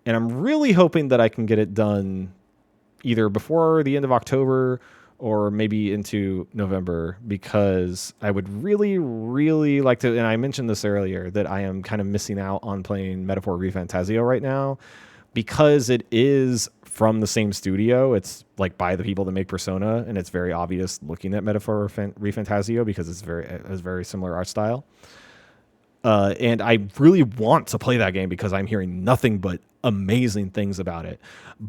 And I'm really hoping that I can get it done either before the end of October or maybe into November, because I would really, really like to, and I mentioned this earlier, that I am kind of missing out on playing Metaphor ReFantazio right now. because it is from the same studio. It's like by the people that make Persona, and it's very obvious looking at Metaphor ReFantazio because it has very similar art style. And I really want to play that game because I'm hearing nothing but amazing things about it.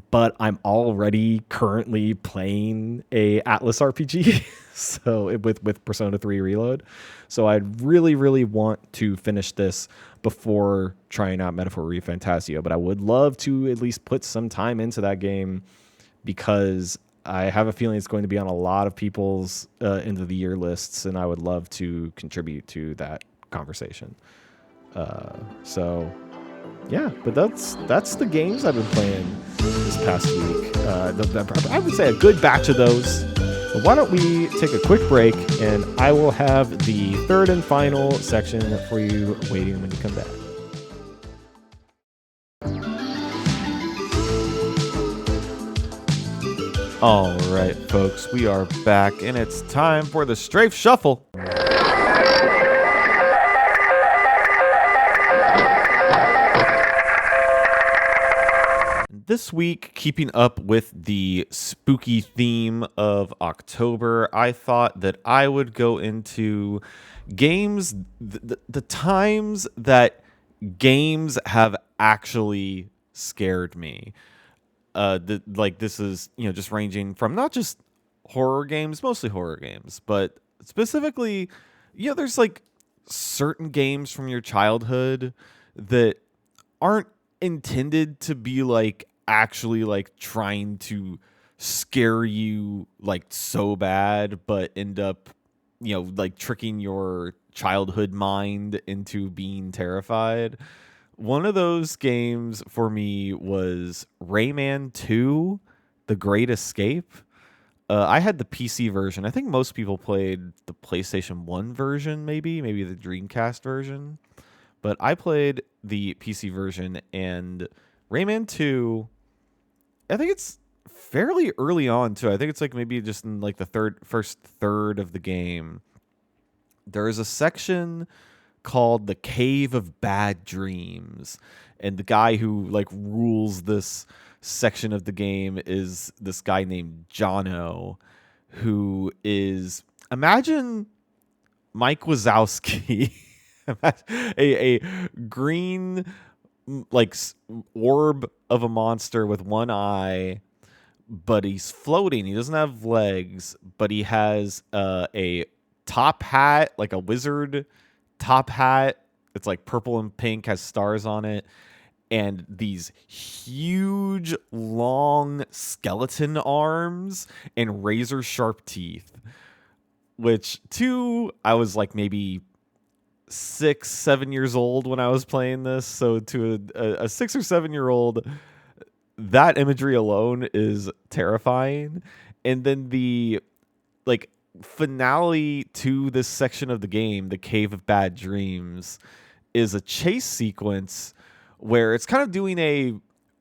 But I'm already currently playing a Atlas RPG, so with Persona 3 Reload. So I'd really, really want to finish this before trying out Metaphor ReFantazio. But I would love to at least put some time into that game because I have a feeling it's going to be on a lot of people's end of the year lists, and I would love to contribute to that conversation. So yeah, but that's the games I've been playing this past week. I would say a good batch of those. But why don't we take a quick break, and I will have the third and final section for you waiting when you come back. All right, folks, we are back, and it's time for the Strafe Shuffle. This week, keeping up with the spooky theme of October, I thought that I would go into games, the times that games have actually scared me. This is, just ranging from not just horror games, mostly horror games, but specifically, there's like certain games from your childhood that aren't intended to be like actually like trying to scare you like so bad, but end up, like tricking your childhood mind into being terrified. One of those games for me was Rayman 2, The Great Escape. I had the PC version. I think most people played the PlayStation 1 version, maybe the Dreamcast version. But I played the PC version, and Rayman 2, I think it's fairly early on, too. I think it's like maybe just in like the first third of the game. There is a section called the Cave of Bad Dreams, and the guy who like rules this section of the game is this guy named Jono, who imagine Mike Wazowski, a green like orb of a monster with one eye, but he's floating. He doesn't have legs, but he has a top hat, like a wizard top hat. It's like purple and pink, has stars on it, and these huge, long skeleton arms and razor sharp teeth. Which, I was like maybe 6-7 years old when I was playing this. So to a 6 or 7 year old, that imagery alone is terrifying. And then the like finale to this section of the game, the Cave of Bad Dreams, is a chase sequence where it's kind of doing a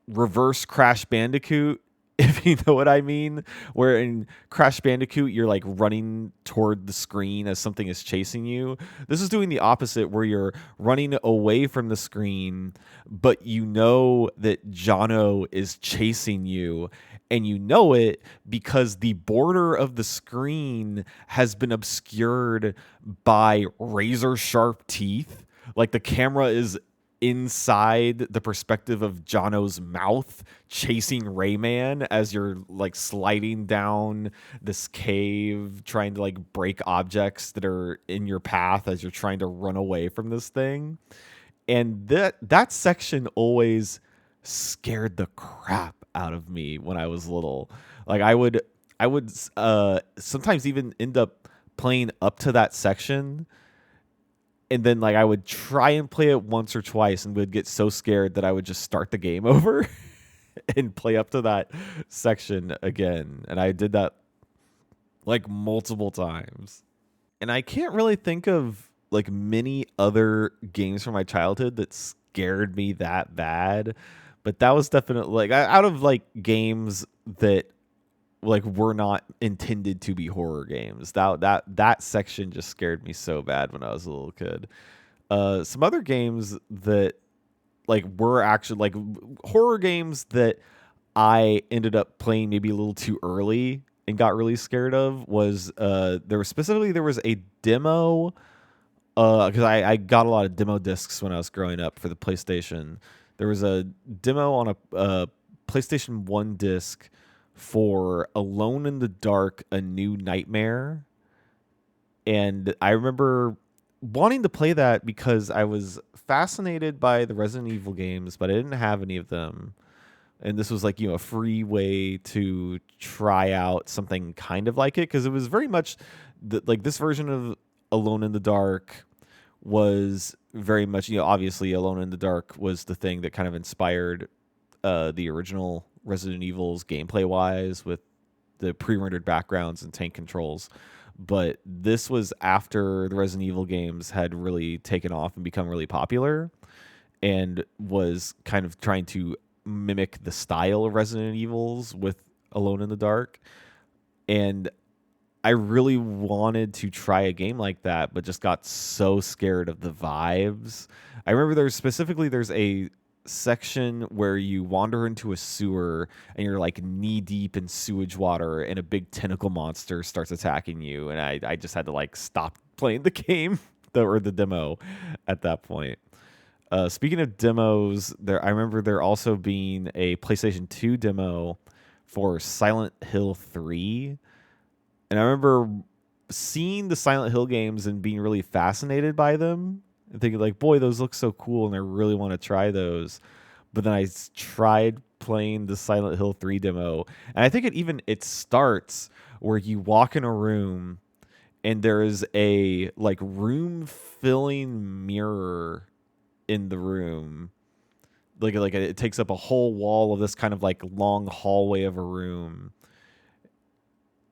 reverse Crash Bandicoot, if you know what I mean, where in Crash Bandicoot, you're like running toward the screen as something is chasing you. This is doing the opposite, where you're running away from the screen, but you know that Jono is chasing you, and you know it because the border of the screen has been obscured by razor sharp teeth. Like the camera is inside the perspective of Jono's mouth chasing Rayman as you're like sliding down this cave trying to like break objects that are in your path as you're trying to run away from this thing. And that section always scared the crap out of me when I was little. Like I would sometimes even end up playing up to that section, and then like I would try and play it once or twice and would get so scared that I would just start the game over and play up to that section again. And I did that like multiple times. And I can't really think of like many other games from my childhood that scared me that bad. But that was definitely like out of like games that like were not intended to be horror games. That section just scared me so bad when I was a little kid. Some other games that like were actually like horror games that I ended up playing maybe a little too early and got really scared of was there was a demo because I got a lot of demo discs when I was growing up for the PlayStation. There was a demo on a PlayStation 1 disc for Alone in the Dark: A New Nightmare. And I remember wanting to play that because I was fascinated by the Resident Evil games, but I didn't have any of them. And this was like, a free way to try out something kind of like it, because it was very much like this version of Alone in the Dark was very much, obviously Alone in the Dark was the thing that kind of inspired the original Resident Evil's gameplay wise with the pre-rendered backgrounds and tank controls. But this was after the Resident Evil games had really taken off and become really popular, and was kind of trying to mimic the style of Resident Evils with Alone in the Dark. And I really wanted to try a game like that, but just got so scared of the vibes. I remember there's a section where you wander into a sewer and you're like knee deep in sewage water and a big tentacle monster starts attacking you. And I just had to like stop playing the game or the demo at that point. Speaking of demos, I remember there also being a PlayStation 2 demo for Silent Hill 3. And I remember seeing the Silent Hill games and being really fascinated by them and thinking like, boy, those look so cool and I really want to try those. But then I tried playing the Silent Hill 3 demo, and I think it starts where you walk in a room and there is a like room filling mirror in the room. Like it takes up a whole wall of this kind of like long hallway of a room.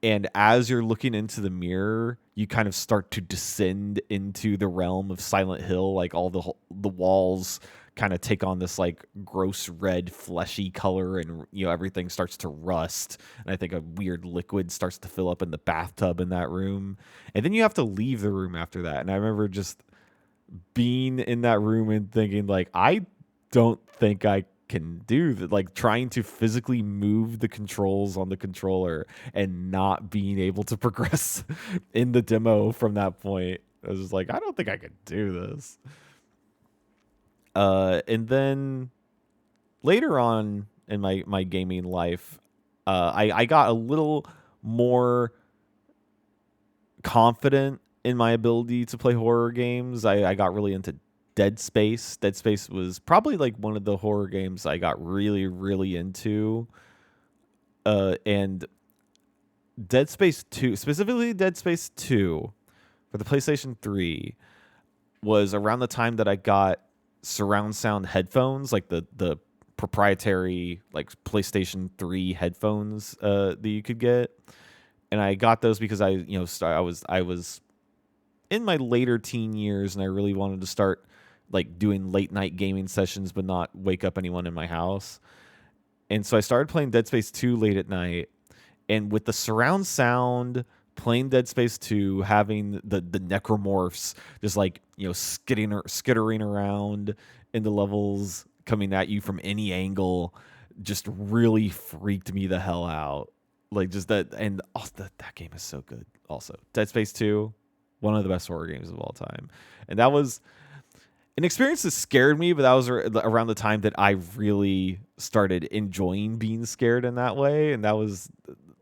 And as you're looking into the mirror, you kind of start to descend into the realm of Silent Hill. Like all the walls kind of take on this like gross red fleshy color, and everything starts to rust. And I think a weird liquid starts to fill up in the bathtub in that room. And then you have to leave the room after that. And I remember just being in that room and thinking like, I don't think I can do that, like trying to physically move the controls on the controller and not being able to progress in the demo from that point. I was just like, I don't think I could do this. And then later on in my gaming life, I got a little more confident in my ability to play horror games. I got really into Dead Space. Dead Space was probably like one of the horror games I got really, really into. And Dead Space 2, specifically Dead Space 2 for the PlayStation 3, was around the time that I got surround sound headphones, like the proprietary like PlayStation 3 headphones that you could get. And I got those because I was in my later teen years and I really wanted to start like doing late night gaming sessions but not wake up anyone in my house. And so I started playing Dead Space 2 late at night, and with the surround sound playing Dead Space 2, having the necromorphs just like, skittering around in the levels coming at you from any angle just really freaked me the hell out. Like just that, and that game is so good also. Dead Space 2, one of the best horror games of all time. And that was an experience that scared me, but that was around the time that I really started enjoying being scared in that way. And that was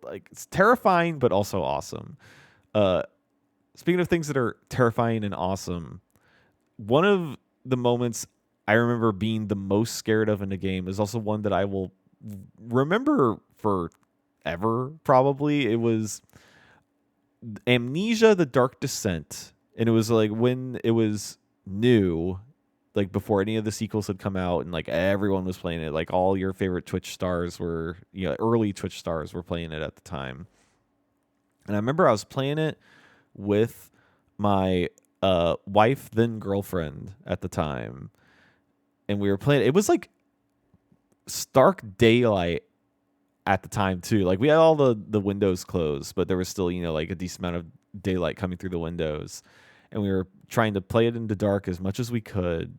like, it's terrifying, but also awesome. Speaking of things that are terrifying and awesome, one of the moments I remember being the most scared of in a game is also one that I will remember forever, probably. It was Amnesia: The Dark Descent. And it was like when it was new, like before any of the sequels had come out and like everyone was playing it, like all your favorite Twitch stars were, early Twitch stars were playing it at the time. And I remember I was playing it with my wife, then girlfriend at the time, and we were playing it. It was like stark daylight at the time too. Like we had all the windows closed, but there was still, like a decent amount of daylight coming through the windows. And we were trying to play it in the dark as much as we could.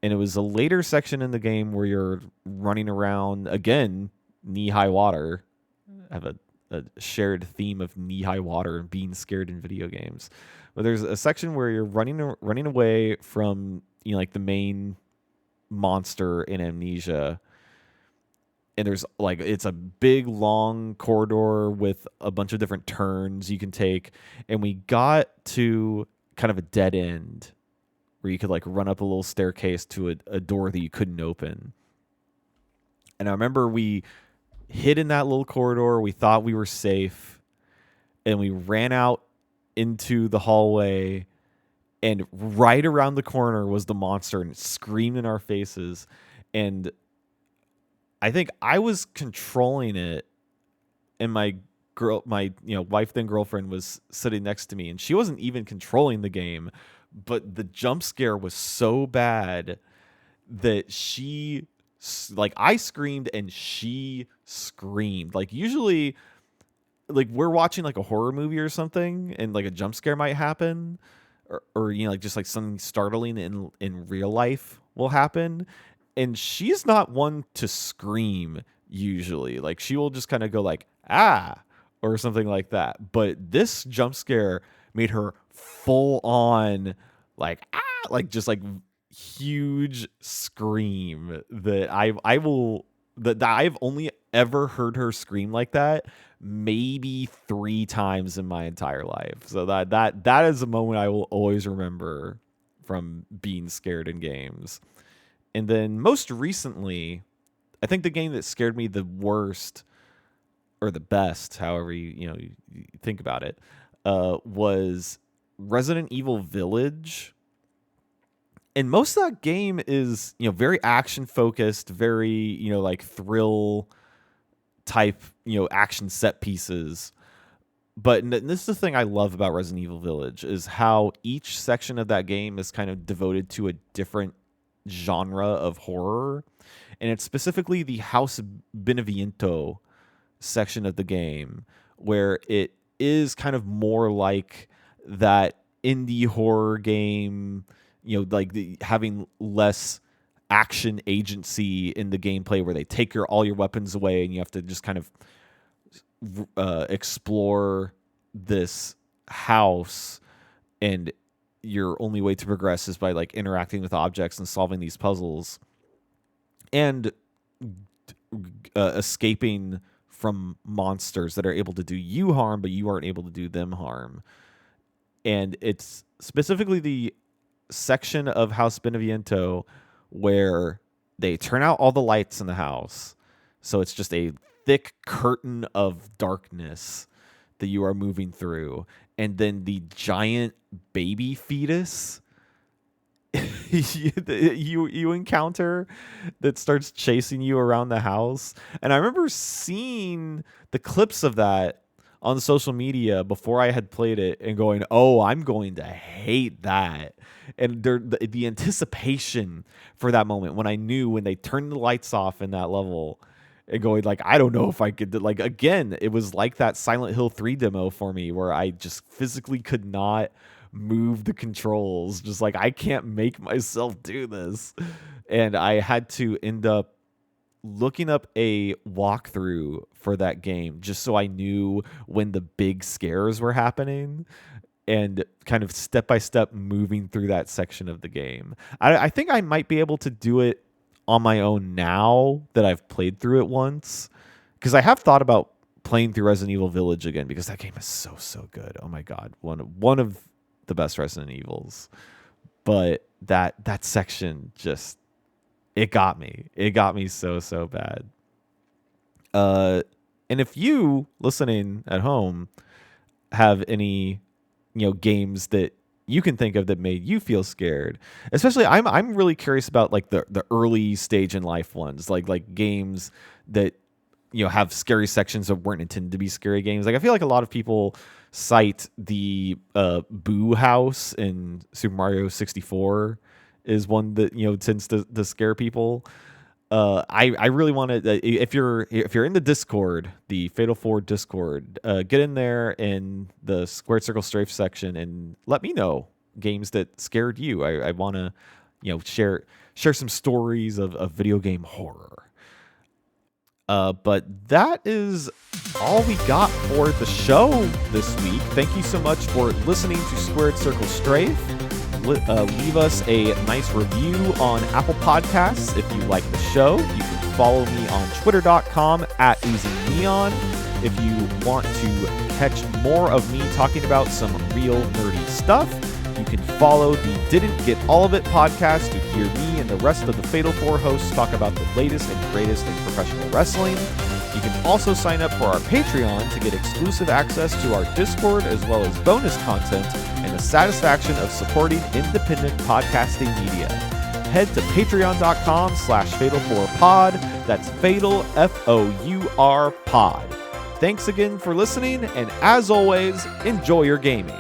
And it was a later section in the game where you're running around again, knee-high water. I have a shared theme of knee-high water and being scared in video games. But there's a section where you're running away from, like the main monster in Amnesia, and there's like, it's a big long corridor with a bunch of different turns you can take, and we got to kind of a dead end where you could like run up a little staircase to a door that you couldn't open. And I remember we hid in that little corridor, we thought we were safe, and we ran out into the hallway, and right around the corner was the monster, and it screamed in our faces. And I think I was controlling it, and my wife then girlfriend was sitting next to me, and she wasn't even controlling the game, but the jump scare was so bad that I screamed and she screamed. Like usually, like we're watching like a horror movie or something, and like a jump scare might happen, or like just like something startling in real life will happen, and she's not one to scream usually. Like she will just kind of go like ah or something like that. But this jump scare made her full on like ah, like just like huge scream that I've only ever heard her scream like that maybe 3 times in my entire life. So that is a moment I will always remember from being scared in games. And then most recently, I think the game that scared me the worst or the best, however you think about it, was Resident Evil Village. And most of that game is, very action focused, very, like thrill type, action set pieces. But this is the thing I love about Resident Evil Village is how each section of that game is kind of devoted to a different genre of horror. And it's specifically the House Beneviento section of the game, where it is kind of more like that indie horror game, like having less action agency in the gameplay, where they take all your weapons away and you have to just kind of explore this house, and your only way to progress is by like interacting with objects and solving these puzzles and escaping from monsters that are able to do you harm, but you aren't able to do them harm. And it's specifically the section of House Beneviento where they turn out all the lights in the house. So it's just a thick curtain of darkness that you are moving through. And then the giant baby fetus you encounter that starts chasing you around the house. And I remember seeing the clips of that on social media before I had played it and going, oh, I'm going to hate that. And the anticipation for that moment when I knew when they turned the lights off in that level and going like, I don't know if I could, like, again, it was like that Silent Hill 3 demo for me where I just physically could not move the controls. Just like, I can't make myself do this. And I had to end up looking up a walkthrough for that game just so I knew when the big scares were happening and kind of step by step moving through that section of the game. I think I might be able to do it on my own now that I've played through it once, because I have thought about playing through Resident Evil Village again because that game is so good. Oh my god, one of the best Resident Evils. But that section just, it got me. It got me so bad. And if you listening at home have any, games that you can think of that made you feel scared, especially I'm really curious about like the early stage in life ones, like games that have scary sections that weren't intended to be scary games. Like I feel like a lot of people cite the Boo House in Super Mario 64 is one that tends to scare people. I really want to. If you're in the Discord, the Fatal 4 Discord, get in there in the Squared Circle Strafe section and let me know games that scared you. I want to share some stories of video game horror. But that is all we got for the show this week. Thank you so much for listening to Squared Circle Strafe. Leave us a nice review on Apple Podcasts if you like the show. You can follow me on twitter.com @oozingneon. If you want to catch more of me talking about some real nerdy stuff, you can follow the Didn't Get All of It podcast to hear me and the rest of the Fatal 4 hosts talk about the latest and greatest in professional wrestling. You can also sign up for our Patreon to get exclusive access to our Discord, as well as bonus content and the satisfaction of supporting independent podcasting media. Head to patreon.com/fatal4pod. That's Fatal FOUR pod. Thanks again for listening, and as always, enjoy your gaming.